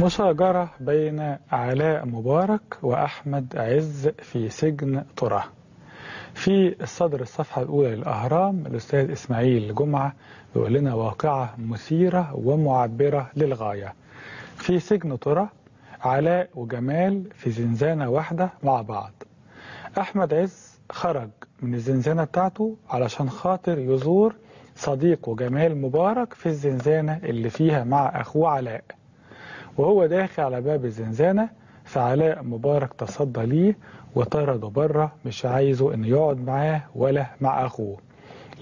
مشاجرة بين علاء مبارك وأحمد عز في سجن طرة. في الصدر الصفحة الأولى للأهرام الأستاذ إسماعيل جمعة بيقول لنا واقعة مثيرة ومعبرة للغاية. في سجن طرة علاء وجمال في زنزانة واحدة مع بعض. أحمد عز خرج من الزنزانة بتاعته علشان خاطر يزور صديقه جمال مبارك في الزنزانة اللي فيها مع أخوه علاء، وهو داخل على باب الزنزانة فعلاء مبارك تصدى ليه وطرده بره، مش عايزه انه يقعد معاه ولا مع اخوه.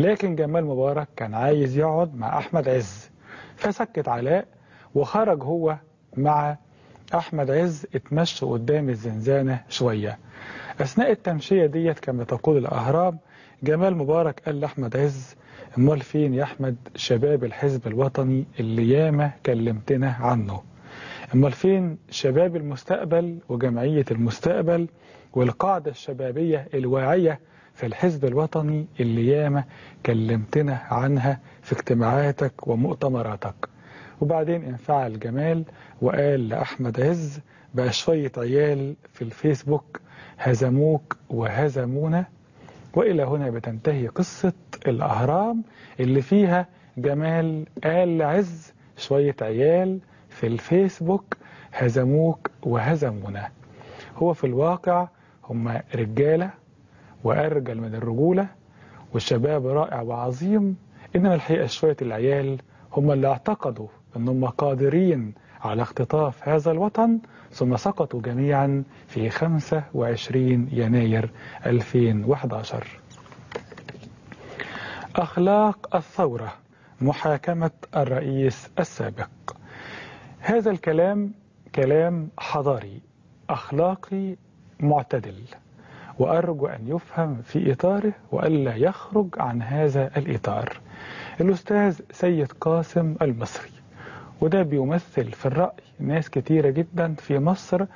لكن جمال مبارك كان عايز يقعد مع احمد عز، فسكت علاء وخرج هو مع احمد عز، اتمشوا قدام الزنزانة شوية. اثناء التمشية ديت كما تقول الاهرام جمال مبارك قال لاحمد عز: امال فين يا احمد شباب الحزب الوطني اللي ياما كلمتنا عنه؟ امال فين شباب المستقبل وجمعية المستقبل والقاعدة الشبابية الواعية في الحزب الوطني اللي ياما كلمتنا عنها في اجتماعاتك ومؤتمراتك؟ وبعدين انفعل جمال وقال لأحمد عز: بقى شوية عيال في الفيسبوك هزموك وهزمونا. وإلى هنا بتنتهي قصة الأهرام اللي فيها جمال قال لعز: شوية عيال في الفيسبوك هزموك وهزمونا. هو في الواقع هم رجالة وأرجل من الرجولة والشباب رائع وعظيم، إنما الحقيقة شوية العيال هم اللي اعتقدوا أنهم قادرين على اختطاف هذا الوطن، ثم سقطوا جميعا في 25 يناير 2011. أخلاق الثورة، محاكمة الرئيس السابق. هذا الكلام كلام حضاري أخلاقي معتدل، وأرجو أن يفهم في إطاره وألا يخرج عن هذا الإطار. الأستاذ سيد قاسم المصري، وده بيمثل في الرأي ناس كتيرة جدا في مصر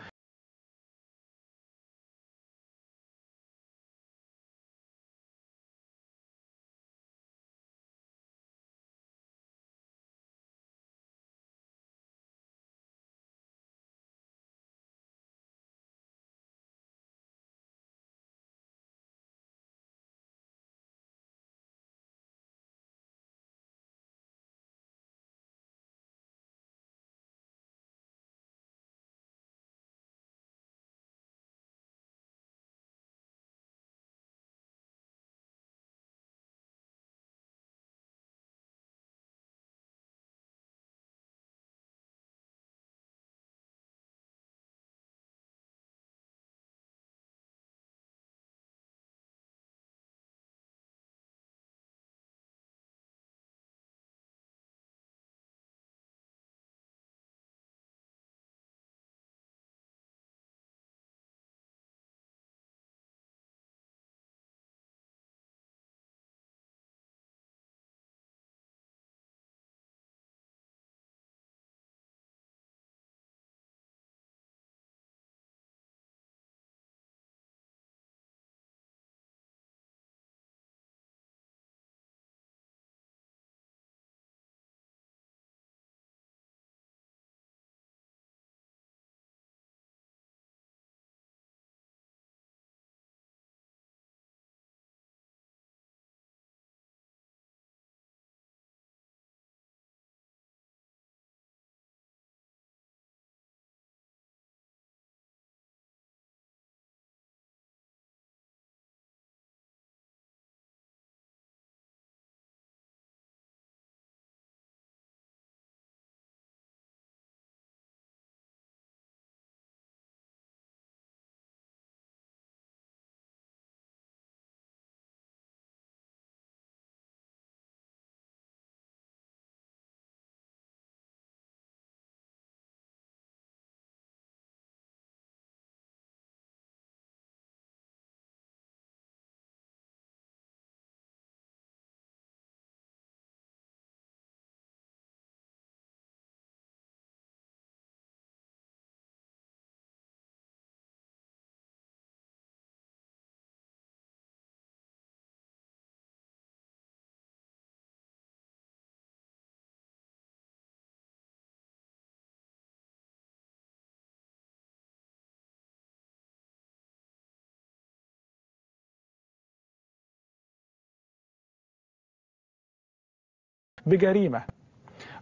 بجريمة،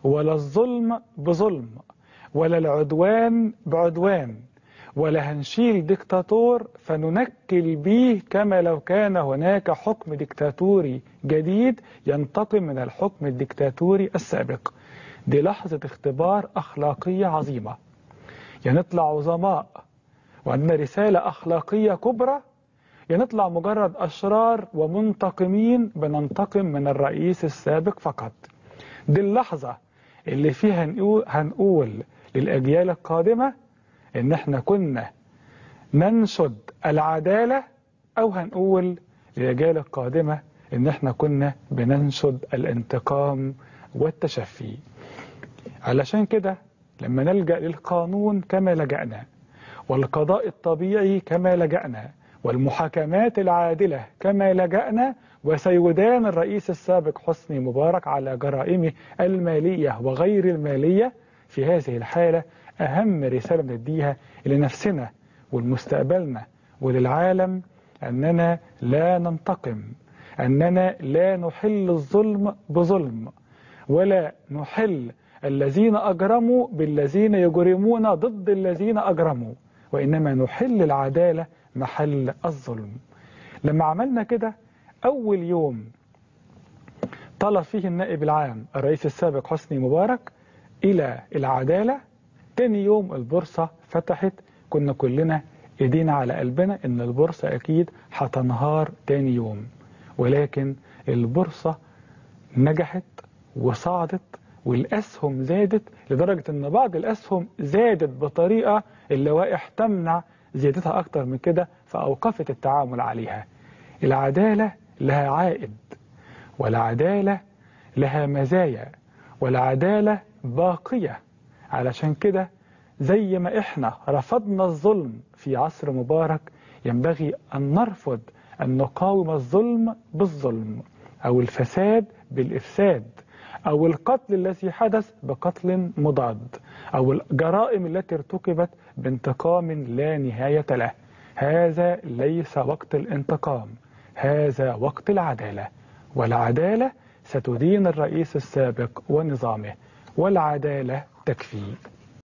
ولا الظلم بظلم، ولا العدوان بعدوان، ولا هنشيل ديكتاتور فننكل بيه كما لو كان هناك حكم ديكتاتوري جديد ينتقم من الحكم الديكتاتوري السابق. دي لحظة اختبار أخلاقية عظيمة، يا نطلع عظماء وعندنا رسالة أخلاقية كبرى، يا نطلع مجرد أشرار ومنتقمين بننتقم من الرئيس السابق فقط. دي اللحظة اللي فيها هنقول للأجيال القادمة إن احنا كنا ننشد العدالة، أو هنقول للأجيال القادمة إن احنا كنا بننشد الانتقام والتشفي. علشان كده لما نلجأ للقانون كما لجأنا، والقضاء الطبيعي كما لجأنا، والمحاكمات العادلة كما لجأنا، وسيدان الرئيس السابق حسني مبارك على جرائمه المالية وغير المالية، في هذه الحالة أهم رسالة بنديها لنفسنا ولمستقبلنا وللعالم أننا لا ننتقم، أننا لا نحل الظلم بظلم، ولا نحل الذين أجرموا بالذين يجرمون ضد الذين أجرموا، وإنما نحل العدالة محل الظلم. لما عملنا كده، أول يوم طلب فيه النائب العام الرئيس السابق حسني مبارك إلى العدالة، تاني يوم البورصة فتحت، كنا كلنا ايدينا على قلبنا إن البورصة أكيد هتنهار تاني يوم، ولكن البورصة نجحت وصعدت، والأسهم زادت لدرجة أن بعض الأسهم زادت بطريقة اللوائح تمنع زيادتها أكتر من كده، فأوقفت التعامل عليها. العدالة لها عائد، والعدالة لها مزايا، والعدالة باقية. علشان كده زي ما إحنا رفضنا الظلم في عصر مبارك، ينبغي أن نرفض أن نقاوم الظلم بالظلم، أو الفساد بالإفساد، أو القتل الذي حدث بقتل مضاد، أو الجرائم التي ارتكبت بانتقام لا نهاية له. هذا ليس وقت الانتقام، هذا وقت العدالة، والعدالة ستدين الرئيس السابق ونظامه، والعدالة تكفي.